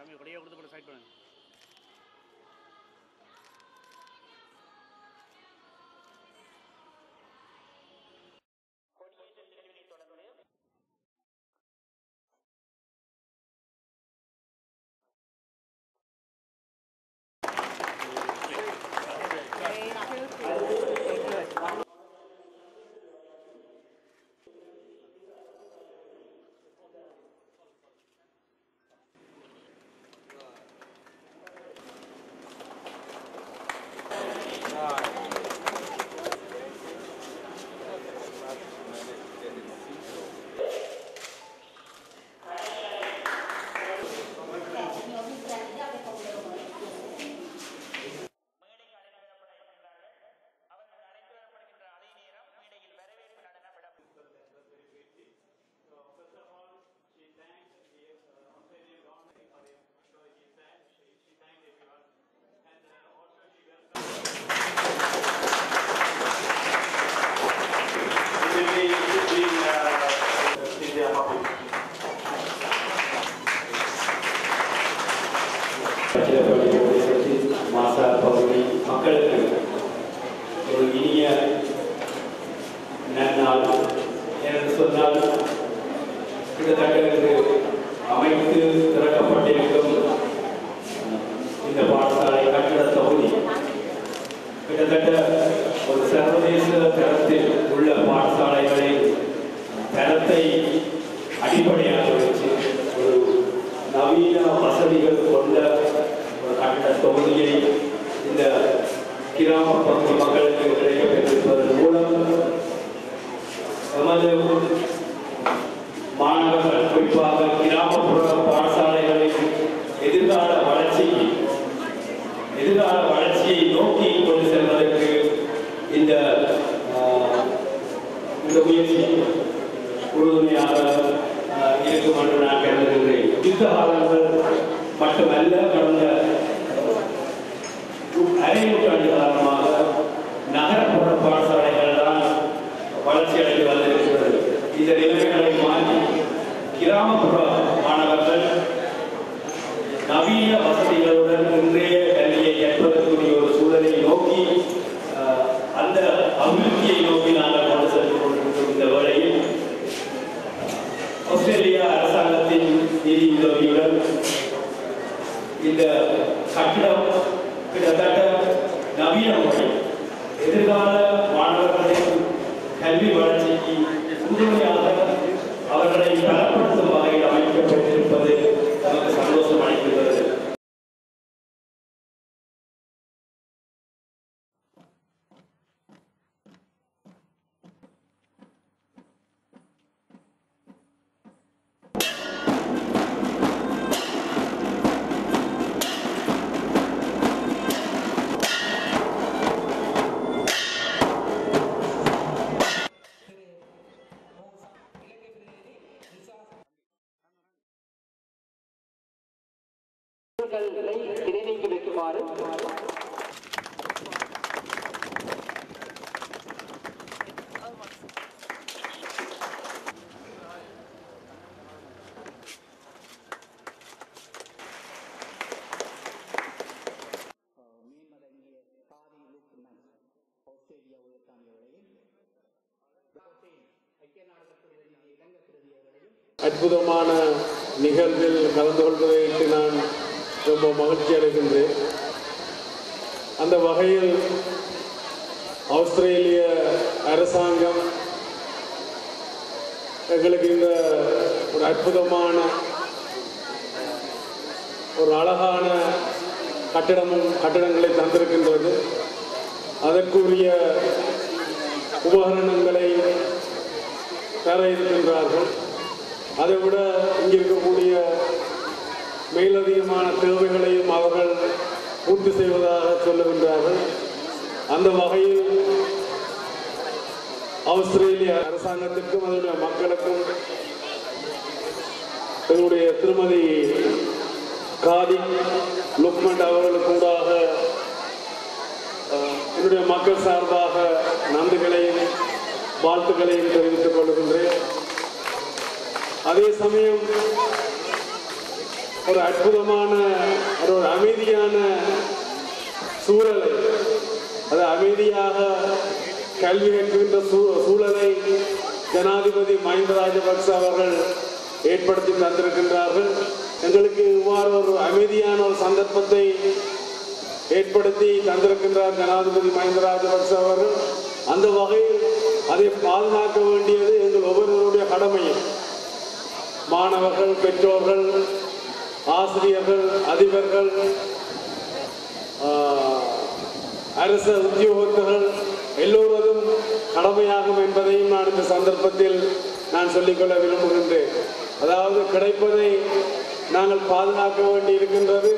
சாமி கொடியை கொடுத்து போட்டு சைட் பண்ணுங்க. மக்களுக்கு ஒரு இனிய நன்னாள் என்று சொன்னால் கிட்டத்தட்ட அமைத்து திறக்கப்பட்டிருக்கும் இந்த பாடசாலை கட்டிட தொகுதி கிட்டத்தட்ட ஒரு சர்வதேச தரத்தில் உள்ள பாடசாலைகளின் தரத்தை அடிப்படையாக வச்சு ஒரு நவீன வசதிகள் கொண்ட ஒரு கட்டிட தொகுதியை இந்த கிராம பகுதி மக்களுக்கு கிடைக்கப்பெற்றிருப்பதன் மூலம் நமது மாணவர்கள் குறிப்பாக கிராமப்புற பாடசாலைகளின் எதிர்கால வளர்ச்சியை நோக்கி கொண்டு செல்வதற்கு இந்த முயற்சி உறுதுணையாக இருக்கும் என்று நான் கருதுகின்றேன். யுத்த காலங்கள் மட்டுமல்ல, கடந்த அரை நூற்றாண்டு காலமாக நகரப்புற பாடசாலைகள் தான் வளர்ச்சி அடைந்து வந்திருக்கிறது. இந்த நிலைமைகளை மாற்றி கிராமப்புற மாணவர்கள் நவீன வசதிகளுடன் இன்றைய கல்வியை கற்பதற்குரிய ஒரு சூழலை நோக்கி அந்த அபிவிருத்தியை நோக்கி நாங்கள் கொண்டு சென்று கொண்டிருக்கும் இந்த வேளையில் ஆஸ்திரேலியா அரசாங்கத்தின் நிதி உதவியுடன் இந்த கட்டிடம் கிட்டத்தட்ட நவீன முறை எதிர்கால மாணவர்களின் கல்வி வளர்ச்சிக்கு உறுதுணையாக அவர்களை பலப்படுத்தும் வகையில் அமைக்கப்பட்டிருப்பது நமக்கு சந்தோஷம் அளிக்கிறது. இடைநீக்கி வைக்குமாறு அற்புதமான நிகழ்வில் கலந்து கொள்வதற்கு நான் ரொம்ப மகிழ்ச்சி அடைகின்றேன். அந்த வகையில் ஆஸ்திரேலிய அரசாங்கம் எங்களுக்கு இந்த ஒரு அற்புதமான ஒரு அழகான கட்டிடங்களை தந்திருக்கின்றது. அதற்குரிய உபகரணங்களை தர இருக்கின்றார்கள். அதைவிட இங்கிருக்கக்கூடிய மேலதிகமான தேவைகளையும் அவர்கள் பூர்த்தி செய்வதாக சொல்லுகின்றார்கள். அந்த வகையில் ஆஸ்திரேலிய அரசாங்கத்திற்கும் அதனுடைய மக்களுக்கும் எங்களுடைய திருமதி காதி லுக்மண்ட் அவர்களுக்கூடாக என்னுடைய மக்கள் சார்பாக நன்றிகளையும் வாழ்த்துக்களையும் தெரிவித்துக் கொள்கின்றேன். அதே சமயம் ஒரு அற்புதமான ஒரு அமைதியான சூழலை, அது அமைதியாக கல்வி கற்கின்ற சூழலை ஜனாதிபதி மஹிந்த ராஜபக்ச அவர்கள் ஏற்படுத்தி தந்திருக்கின்றார்கள். எங்களுக்கு இவ்வாறு ஒரு அமைதியான ஒரு சந்தர்ப்பத்தை ஏற்படுத்தி தந்திருக்கின்றார் ஜனாதிபதி மஹிந்த ராஜபக்ச அவர்கள். அந்த வகையில் அதை பாதுகாக்க வேண்டியது எங்கள் ஒவ்வொருவருடைய கடமையும். மாணவர்கள், பெற்றோர்கள், ஆசிரியர்கள், அதிபர்கள், அரசு உத்தியோகத்தர்கள் எல்லோரும் கடமையாகும் என்பதையும் நான் இந்த சந்தர்ப்பத்தில் நான் சொல்லிக்கொள்ள விரும்புகின்றேன். அதாவது கிடைப்பதை நாங்கள் பாதுகாக்க வேண்டி இருக்கின்றது.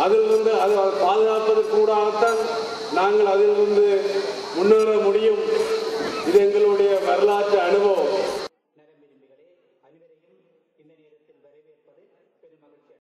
அதிலிருந்து அது பாதுகாப்பது கூடாகத்தான் நாங்கள் அதிலிருந்து முன்னேற முடியும். இது எங்களுடைய வரலாற்று அனுபவம்.